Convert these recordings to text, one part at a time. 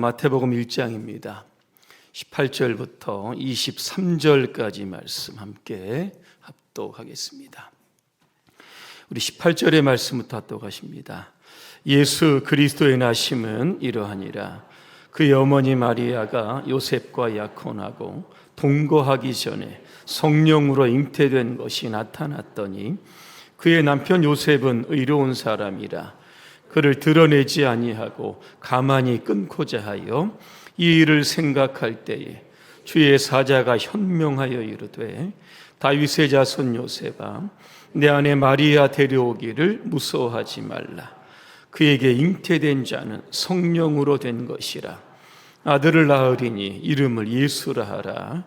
마태복음 1장입니다. 18절부터 23절까지 말씀 함께 합독하겠습니다. 우리 18절의 말씀부터 합독하십니다. 예수 그리스도의 나심은 이러하니라. 그의 어머니 마리아가 요셉과 약혼하고 동거하기 전에 성령으로 잉태된 것이 나타났더니 그의 남편 요셉은 의로운 사람이라. 그를 드러내지 아니하고 가만히 끊고자 하여 이 일을 생각할 때에 주의 사자가 현명하여 이르되 다윗의 자손 요셉아 내 아내 마리아 데려오기를 무서워하지 말라. 그에게 잉태된 자는 성령으로 된 것이라. 아들을 낳으리니 이름을 예수라 하라.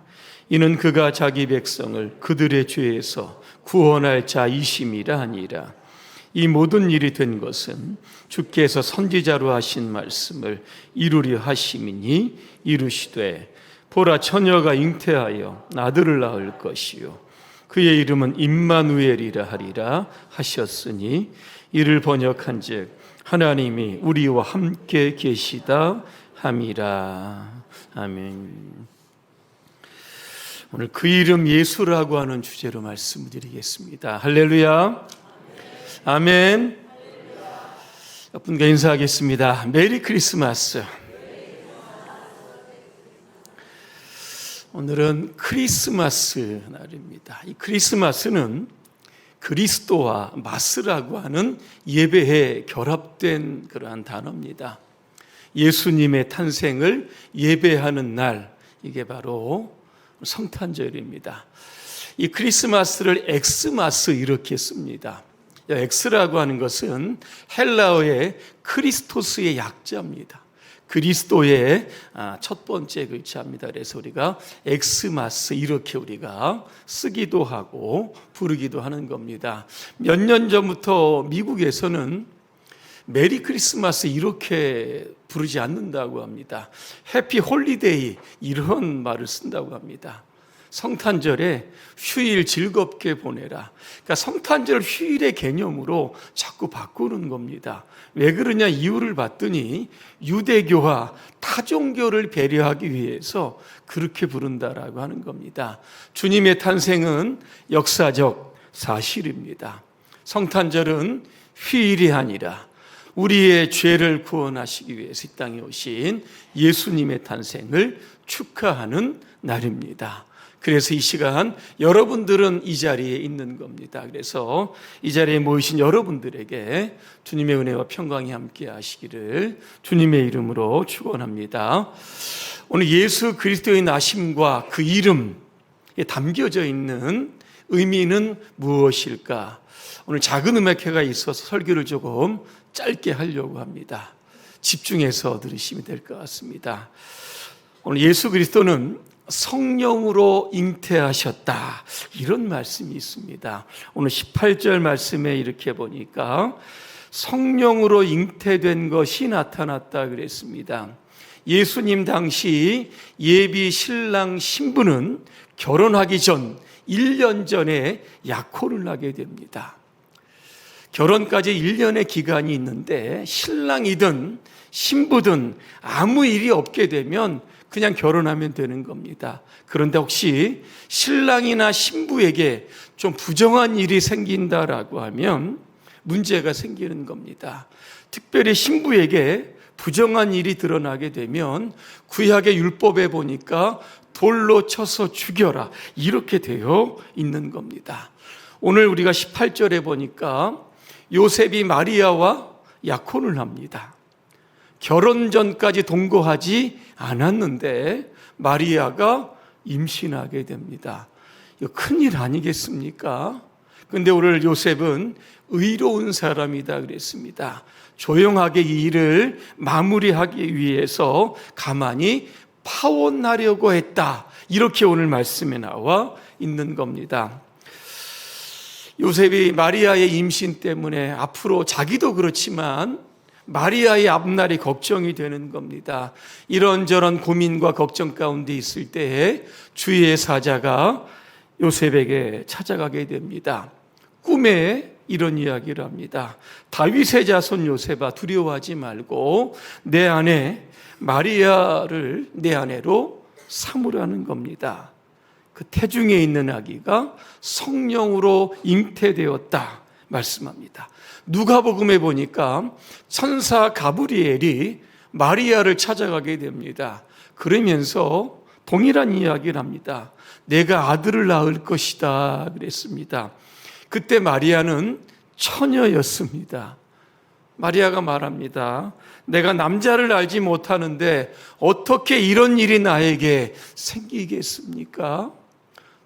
이는 그가 자기 백성을 그들의 죄에서 구원할 자이심이라 하니라. 이 모든 일이 된 것은 주께서 선지자로 하신 말씀을 이루려 하심이니 이르시되 보라 처녀가 잉태하여 아들을 낳을 것이요 그의 이름은 임마누엘이라 하리라 하셨으니 이를 번역한즉 하나님이 우리와 함께 계시다 함이라. 아멘. 오늘 그 이름 예수라고 하는 주제로 말씀을 드리겠습니다. 할렐루야. 아멘. 여러분과 인사하겠습니다. 메리 크리스마스. 오늘은 크리스마스 날입니다. 이 크리스마스는 그리스도와 마스라고 하는 예배에 결합된 그러한 단어입니다. 예수님의 탄생을 예배하는 날, 이게 바로 성탄절입니다. 이 크리스마스를 엑스마스 이렇게 씁니다. 엑스라고 하는 것은 헬라어의 크리스토스의 약자입니다. 그리스도의 첫 번째 글자입니다. 그래서 우리가 엑스마스 이렇게 우리가 쓰기도 하고 부르기도 하는 겁니다. 몇 년 전부터 미국에서는 메리 크리스마스 이렇게 부르지 않는다고 합니다. 해피 홀리데이 이런 말을 쓴다고 합니다. 성탄절에 휴일 즐겁게 보내라. 그러니까 성탄절 휴일의 개념으로 자꾸 바꾸는 겁니다. 왜 그러냐 이유를 봤더니 유대교와 타종교를 배려하기 위해서 그렇게 부른다라고 하는 겁니다. 주님의 탄생은 역사적 사실입니다. 성탄절은 휴일이 아니라 우리의 죄를 구원하시기 위해서 이 땅에 오신 예수님의 탄생을 축하하는 날입니다. 그래서 이 시간 여러분들은 이 자리에 있는 겁니다. 그래서 이 자리에 모이신 여러분들에게 주님의 은혜와 평강이 함께 하시기를 주님의 이름으로 축원합니다. 오늘 예수 그리스도의 나심과 그 이름에 담겨져 있는 의미는 무엇일까? 오늘 작은 음악회가 있어서 설교를 조금 짧게 하려고 합니다. 집중해서 들으시면 될 것 같습니다. 오늘 예수 그리스도는 성령으로 잉태하셨다 이런 말씀이 있습니다. 오늘 18절 말씀에 이렇게 보니까 성령으로 잉태된 것이 나타났다 그랬습니다. 예수님 당시 예비 신랑 신부는 결혼하기 전 1년 전에 약혼을 하게 됩니다. 결혼까지 1년의 기간이 있는데 신랑이든 신부든 아무 일이 없게 되면 그냥 결혼하면 되는 겁니다. 그런데 혹시 신랑이나 신부에게 좀 부정한 일이 생긴다라고 하면 문제가 생기는 겁니다. 특별히 신부에게 부정한 일이 드러나게 되면 구약의 율법에 보니까 돌로 쳐서 죽여라 이렇게 되어 있는 겁니다. 오늘 우리가 18절에 보니까 요셉이 마리아와 약혼을 합니다. 결혼 전까지 동거하지 않았는데 마리아가 임신하게 됩니다. 이거 큰일 아니겠습니까? 근데 오늘 요셉은 의로운 사람이다 그랬습니다. 조용하게 이 일을 마무리하기 위해서 가만히 파혼하려고 했다. 이렇게 오늘 말씀에 나와 있는 겁니다. 요셉이 마리아의 임신 때문에 앞으로 자기도 그렇지만 마리아의 앞날이 걱정이 되는 겁니다. 이런저런 고민과 걱정 가운데 있을 때에 주의 사자가 요셉에게 찾아가게 됩니다. 꿈에 이런 이야기를 합니다. 다윗의 자손 요셉아, 두려워하지 말고 내 아내 마리아를 내 아내로 삼으라는 겁니다. 그 태중에 있는 아기가 성령으로 잉태되었다 말씀합니다. 누가복음에 보니까 천사 가브리엘이 마리아를 찾아가게 됩니다. 그러면서 동일한 이야기를 합니다. 내가 아들을 낳을 것이다 그랬습니다. 그때 마리아는 처녀였습니다. 마리아가 말합니다. 내가 남자를 알지 못하는데 어떻게 이런 일이 나에게 생기겠습니까?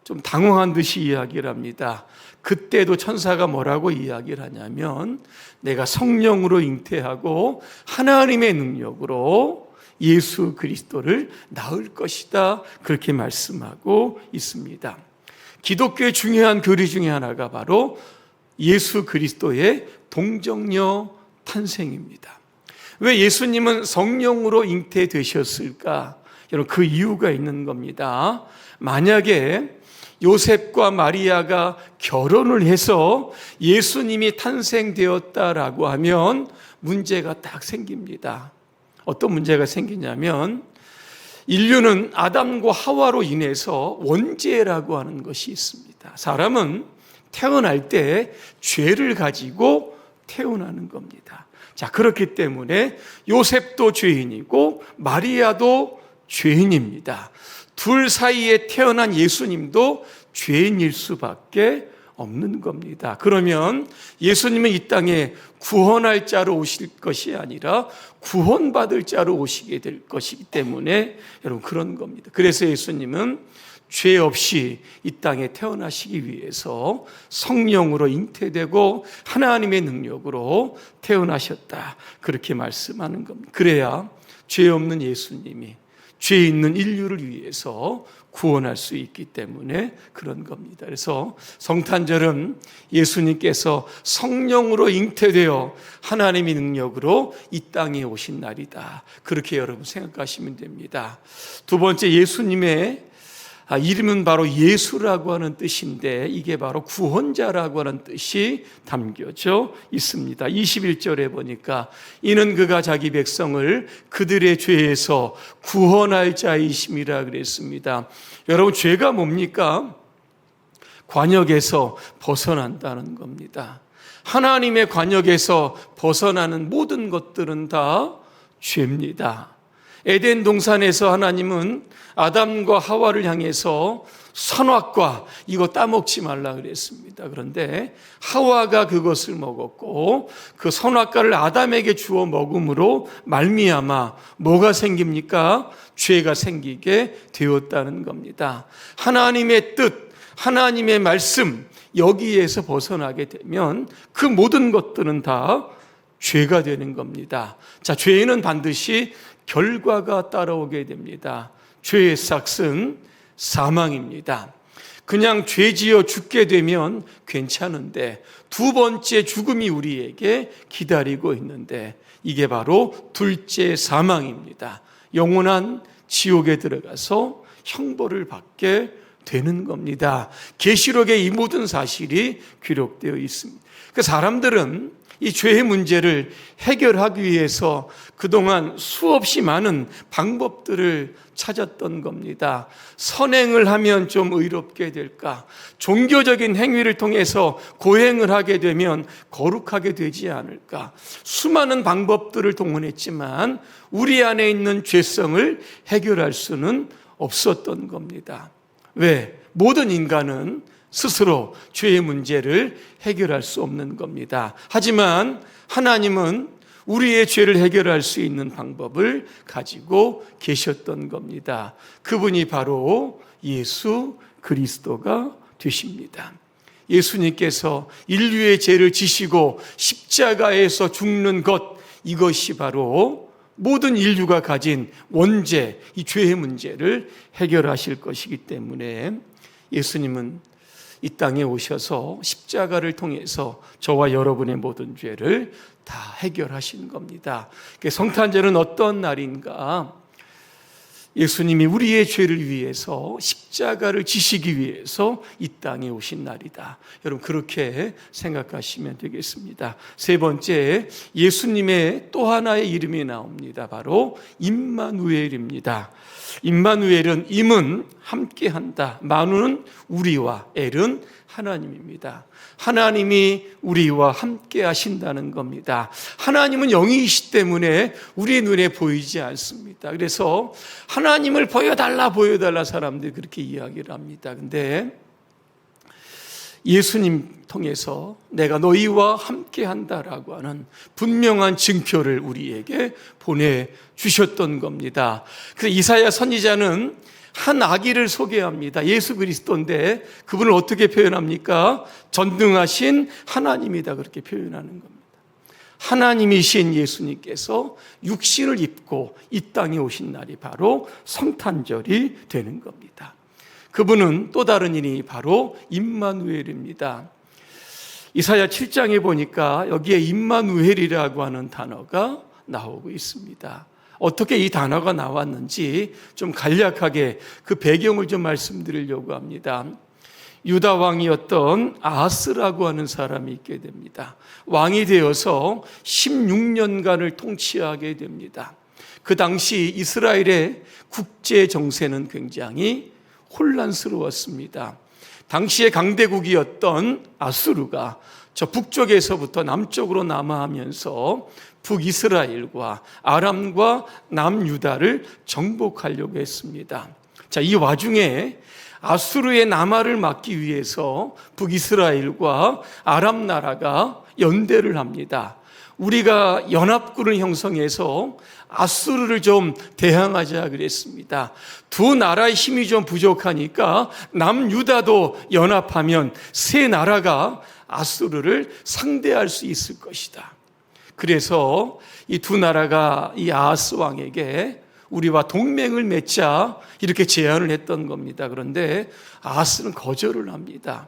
좀 당황한 듯이 이야기를 합니다. 그때도 천사가 뭐라고 이야기를 하냐면 내가 성령으로 잉태하고 하나님의 능력으로 예수 그리스도를 낳을 것이다, 그렇게 말씀하고 있습니다. 기독교의 중요한 교리 중에 하나가 바로 예수 그리스도의 동정녀 탄생입니다. 왜 예수님은 성령으로 잉태되셨을까? 여러분, 그 이유가 있는 겁니다. 만약에 요셉과 마리아가 결혼을 해서 예수님이 탄생되었다라고 하면 문제가 딱 생깁니다. 어떤 문제가 생기냐면 인류는 아담과 하와로 인해서 원죄라고 하는 것이 있습니다. 사람은 태어날 때 죄를 가지고 태어나는 겁니다. 자, 그렇기 때문에 요셉도 죄인이고 마리아도 죄인입니다. 둘 사이에 태어난 예수님도 죄인일 수밖에 없는 겁니다. 그러면 예수님은 이 땅에 구원할 자로 오실 것이 아니라 구원받을 자로 오시게 될 것이기 때문에 여러분 그런 겁니다. 그래서 예수님은 죄 없이 이 땅에 태어나시기 위해서 성령으로 잉태되고 하나님의 능력으로 태어나셨다, 그렇게 말씀하는 겁니다. 그래야 죄 없는 예수님이 죄 있는 인류를 위해서 구원할 수 있기 때문에 그런 겁니다. 그래서 성탄절은 예수님께서 성령으로 잉태되어 하나님의 능력으로 이 땅에 오신 날이다, 그렇게 여러분 생각하시면 됩니다. 두 번째, 예수님의 이름은 바로 예수라고 하는 뜻인데 이게 바로 구원자라고 하는 뜻이 담겨져 있습니다. 21절에 보니까 이는 그가 자기 백성을 그들의 죄에서 구원할 자이심이라 그랬습니다. 여러분, 죄가 뭡니까? 관역에서 벗어난다는 겁니다. 하나님의 관역에서 벗어나는 모든 것들은 다 죄입니다. 에덴 동산에서 하나님은 아담과 하와를 향해서 선악과 이거 따먹지 말라 그랬습니다. 그런데 하와가 그것을 먹었고 그 선악과를 아담에게 주어 먹음으로 말미암아 뭐가 생깁니까? 죄가 생기게 되었다는 겁니다. 하나님의 뜻, 하나님의 말씀, 여기에서 벗어나게 되면 그 모든 것들은 다 죄가 되는 겁니다. 자, 죄는 반드시 결과가 따라오게 됩니다. 죄의 삭은 사망입니다. 그냥 죄지어 죽게 되면 괜찮은데 두 번째 죽음이 우리에게 기다리고 있는데 이게 바로 둘째 사망입니다. 영원한 지옥에 들어가서 형벌을 받게 되는 겁니다. 계시록에 이 모든 사실이 기록되어 있습니다. 그 사람들은 이 죄의 문제를 해결하기 위해서 그동안 수없이 많은 방법들을 찾았던 겁니다. 선행을 하면 좀 의롭게 될까? 종교적인 행위를 통해서 고행을 하게 되면 거룩하게 되지 않을까? 수많은 방법들을 동원했지만 우리 안에 있는 죄성을 해결할 수는 없었던 겁니다. 왜? 모든 인간은 스스로 죄의 문제를 해결할 수 없는 겁니다. 하지만 하나님은 우리의 죄를 해결할 수 있는 방법을 가지고 계셨던 겁니다. 그분이 바로 예수 그리스도가 되십니다. 예수님께서 인류의 죄를 지시고 십자가에서 죽는 것, 이것이 바로 모든 인류가 가진 원죄, 이 죄의 문제를 해결하실 것이기 때문에 예수님은 이 땅에 오셔서 십자가를 통해서 저와 여러분의 모든 죄를 다 해결하신 겁니다. 성탄절은 어떤 날인가? 예수님이 우리의 죄를 위해서 십자가를 지시기 위해서 이 땅에 오신 날이다. 여러분 그렇게 생각하시면 되겠습니다. 세 번째, 예수님의 또 하나의 이름이 나옵니다. 바로 임마누엘입니다. 임마누엘은 임은 함께한다, 마누는 우리와, 엘은 하나님입니다. 하나님이 우리와 함께 하신다는 겁니다. 하나님은 영이시기 때문에 우리의 눈에 보이지 않습니다. 그래서 하나님을 보여달라 사람들이 그렇게 이야기를 합니다. 근데 예수님 통해서 내가 너희와 함께 한다라고 하는 분명한 증표를 우리에게 보내주셨던 겁니다. 그래서 이사야 선지자는 한 아기를 소개합니다. 예수 그리스도인데 그분을 어떻게 표현합니까? 전능하신 하나님이다, 그렇게 표현하는 겁니다. 하나님이신 예수님께서 육신을 입고 이 땅에 오신 날이 바로 성탄절이 되는 겁니다. 그분은 또 다른 이름이 바로 임마누엘입니다. 이사야 7장에 보니까 여기에 임마누엘이라고 하는 단어가 나오고 있습니다. 어떻게 이 단어가 나왔는지 좀 간략하게 그 배경을 좀 말씀드리려고 합니다. 유다 왕이었던 아하스라고 하는 사람이 있게 됩니다. 왕이 되어서 16년간을 통치하게 됩니다. 그 당시 이스라엘의 국제 정세는 굉장히 혼란스러웠습니다. 당시의 강대국이었던 아수르가 저 북쪽에서부터 남쪽으로 남하하면서 북이스라엘과 아람과 남유다를 정복하려고 했습니다. 자, 이 와중에 아수르의 남하를 막기 위해서 북이스라엘과 아람 나라가 연대를 합니다. 우리가 연합군을 형성해서 아수르를 좀 대항하자 그랬습니다. 두 나라의 힘이 좀 부족하니까 남유다도 연합하면 세 나라가 아수르를 상대할 수 있을 것이다. 그래서 이 두 나라가 이 아하스 왕에게 우리와 동맹을 맺자 이렇게 제안을 했던 겁니다. 그런데 아하스는 거절을 합니다.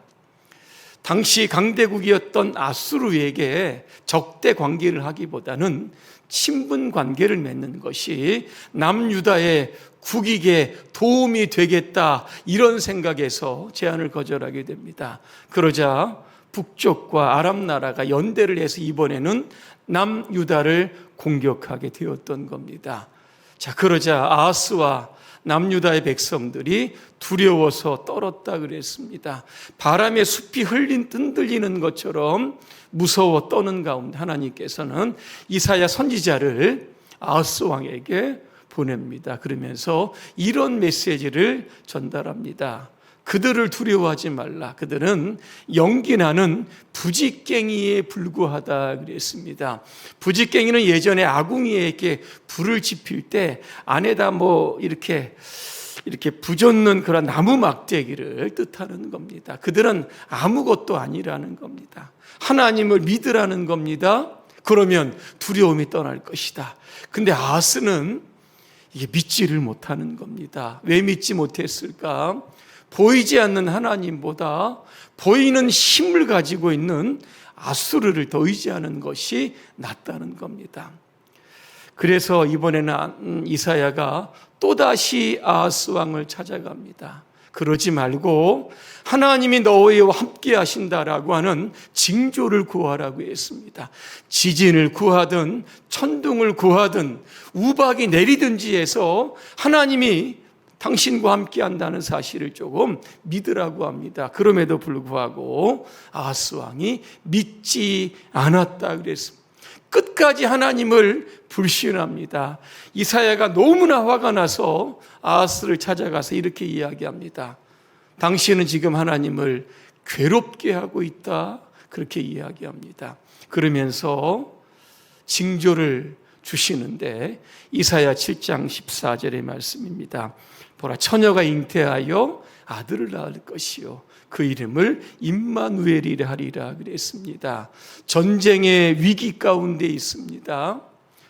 당시 강대국이었던 아수르에게 적대 관계를 하기보다는 친분 관계를 맺는 것이 남유다의 국익에 도움이 되겠다, 이런 생각에서 제안을 거절하게 됩니다. 그러자 북쪽과 아람 나라가 연대를 해서 이번에는 남유다를 공격하게 되었던 겁니다. 자, 그러자 아하스와 남유다의 백성들이 두려워서 떨었다 그랬습니다. 바람에 숲이 흔들리는 것처럼 무서워 떠는 가운데 하나님께서는 이사야 선지자를 아하스 왕에게 보냅니다. 그러면서 이런 메시지를 전달합니다. 그들을 두려워하지 말라. 그들은 연기나는 부지깽이에 불과하다 그랬습니다. 부지깽이는 예전에 아궁이에 불을 지필 때 안에다 이렇게 부젓는 그런 나무 막대기를 뜻하는 겁니다. 그들은 아무것도 아니라는 겁니다. 하나님을 믿으라는 겁니다. 그러면 두려움이 떠날 것이다. 근데 아하스는 이게 믿지를 못하는 겁니다. 왜 믿지 못했을까? 보이지 않는 하나님보다 보이는 힘을 가지고 있는 아수르를 더 의지하는 것이 낫다는 겁니다. 그래서 이번에는 이사야가 또다시 아하스 왕을 찾아갑니다. 그러지 말고 하나님이 너희와 함께 하신다라고 하는 징조를 구하라고 했습니다. 지진을 구하든 천둥을 구하든 우박이 내리든지 해서 하나님이 당신과 함께 한다는 사실을 조금 믿으라고 합니다. 그럼에도 불구하고 아하스 왕이 믿지 않았다 그랬습니다. 끝까지 하나님을 불신합니다. 이사야가 너무나 화가 나서 아하스를 찾아가서 이렇게 이야기합니다. 당신은 지금 하나님을 괴롭게 하고 있다, 그렇게 이야기합니다. 그러면서 징조를 주시는데 이사야 7장 14절의 말씀입니다. 보라, 처녀가 잉태하여 아들을 낳을 것이요 그 이름을 임마누엘이라 하리라 그랬습니다. 전쟁의 위기 가운데 있습니다.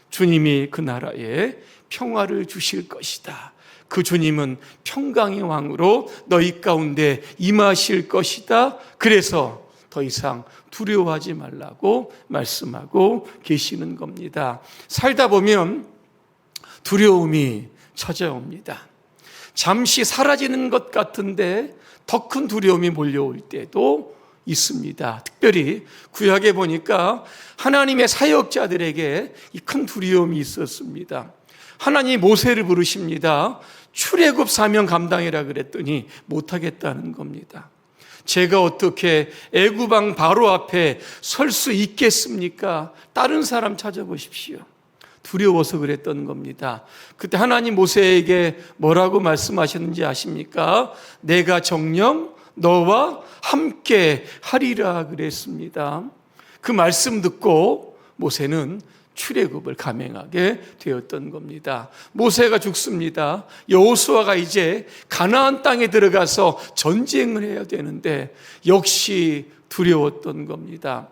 주님이 그 나라에 평화를 주실 것이다. 그 주님은 평강의 왕으로 너희 가운데 임하실 것이다. 그래서 더 이상 두려워하지 말라고 말씀하고 계시는 겁니다. 살다 보면 두려움이 찾아옵니다. 잠시 사라지는 것 같은데 더 큰 두려움이 몰려올 때도 있습니다. 특별히 구약에 보니까 하나님의 사역자들에게 이 큰 두려움이 있었습니다. 하나님이 모세를 부르십니다. 출애굽 사명 감당해라 그랬더니 못하겠다는 겁니다. 제가 어떻게 애굽 왕 바로 앞에 설 수 있겠습니까? 다른 사람 찾아보십시오. 두려워서 그랬던 겁니다. 그때 하나님 모세에게 뭐라고 말씀하셨는지 아십니까? 내가 정녕 너와 함께 하리라 그랬습니다. 그 말씀 듣고 모세는 출애굽을 감행하게 되었던 겁니다. 모세가 죽습니다. 여호수아가 이제 가나안 땅에 들어가서 전쟁을 해야 되는데 역시 두려웠던 겁니다.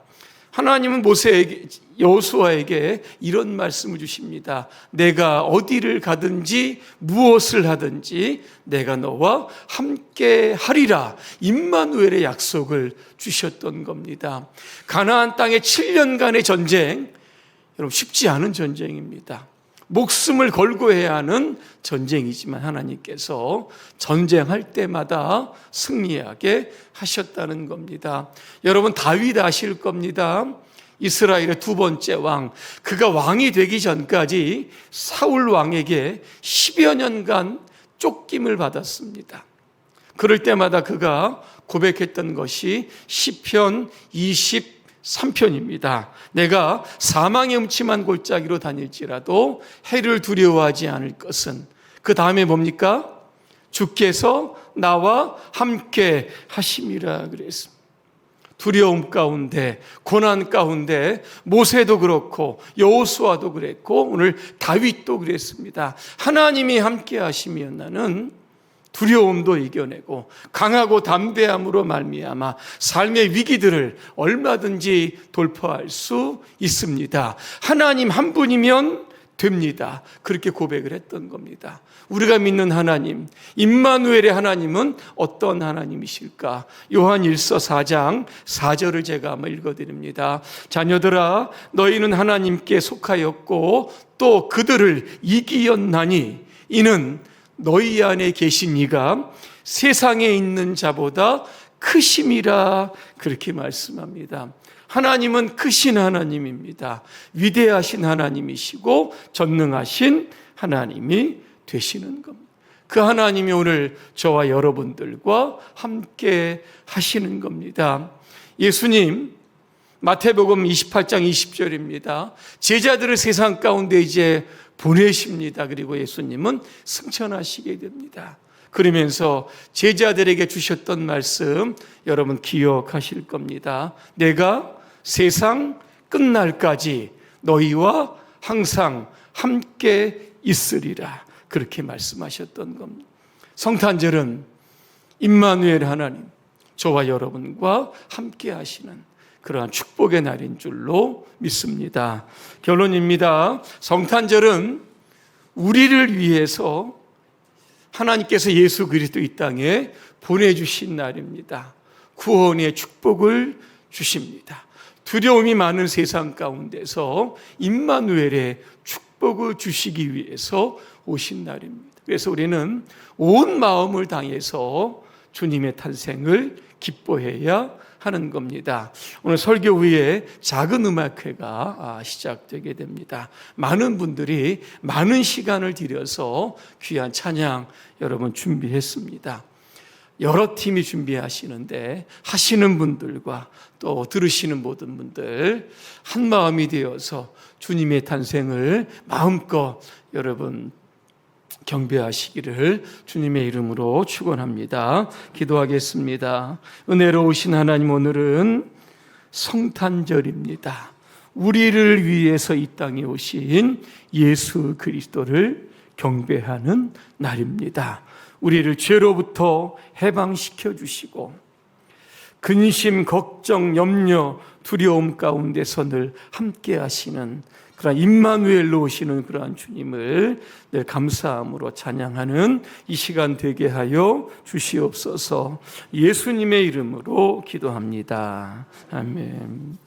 하나님은 모세에게, 여호수아에게 이런 말씀을 주십니다. 내가 어디를 가든지 무엇을 하든지 내가 너와 함께 하리라. 임마누엘의 약속을 주셨던 겁니다. 가나안 땅의 7년간의 전쟁, 여러분 쉽지 않은 전쟁입니다. 목숨을 걸고 해야 하는 전쟁이지만 하나님께서 전쟁할 때마다 승리하게 하셨다는 겁니다. 여러분 다윗 아실 겁니다. 이스라엘의 두 번째 왕, 그가 왕이 되기 전까지 사울 왕에게 10여 년간 쫓김을 받았습니다. 그럴 때마다 그가 고백했던 것이 시편 23편입니다. 내가 사망의 음침한 골짜기로 다닐지라도 해를 두려워하지 않을 것은, 그 다음에 뭡니까? 주께서 나와 함께 하심이라 그랬습니다. 두려움 가운데, 고난 가운데 모세도 그렇고 여호수아도 그랬고 오늘 다윗도 그랬습니다. 하나님이 함께 하시면 나는 두려움도 이겨내고 강하고 담대함으로 말미암아 삶의 위기들을 얼마든지 돌파할 수 있습니다. 하나님 한 분이면 됩니다. 그렇게 고백을 했던 겁니다. 우리가 믿는 하나님, 임마누엘의 하나님은 어떤 하나님이실까? 요한 1서 4장 4절을 제가 한번 읽어드립니다. 자녀들아, 너희는 하나님께 속하였고 또 그들을 이기었나니 이는 너희 안에 계신 이가 세상에 있는 자보다 크심이라 그렇게 말씀합니다. 하나님은 크신 하나님입니다. 위대하신 하나님이시고 전능하신 하나님이 되시는 겁니다. 그 하나님이 오늘 저와 여러분들과 함께 하시는 겁니다. 예수님 마태복음 28장 20절입니다. 제자들을 세상 가운데 이제 보내십니다. 그리고 예수님은 승천하시게 됩니다. 그러면서 제자들에게 주셨던 말씀 여러분 기억하실 겁니다. 내가 세상 끝날까지 너희와 항상 함께 있으리라. 그렇게 말씀하셨던 겁니다. 성탄절은 임마누엘 하나님, 저와 여러분과 함께 하시는 그러한 축복의 날인 줄로 믿습니다. 결론입니다. 성탄절은 우리를 위해서 하나님께서 예수 그리스도 이 땅에 보내주신 날입니다. 구원의 축복을 주십니다. 두려움이 많은 세상 가운데서 임마누엘의 축복을 주시기 위해서 오신 날입니다. 그래서 우리는 온 마음을 다해서 주님의 탄생을 기뻐해야 하는 겁니다. 오늘 설교 후에 작은 음악회가 시작되게 됩니다. 많은 분들이 많은 시간을 들여서 귀한 찬양 여러분 준비했습니다. 여러 팀이 준비하시는데 하시는 분들과 또 들으시는 모든 분들 한 마음이 되어서 주님의 탄생을 마음껏 여러분 경배하시기를 주님의 이름으로 축원합니다. 기도하겠습니다. 은혜로우신 하나님, 오늘은 성탄절입니다. 우리를 위해서 이 땅에 오신 예수 그리스도를 경배하는 날입니다. 우리를 죄로부터 해방시켜 주시고 근심, 걱정, 염려, 두려움 가운데서 늘 함께 하시는 그러한 임마누엘로 오시는 그러한 주님을 늘 감사함으로 찬양하는 이 시간 되게 하여 주시옵소서. 예수님의 이름으로 기도합니다. 아멘.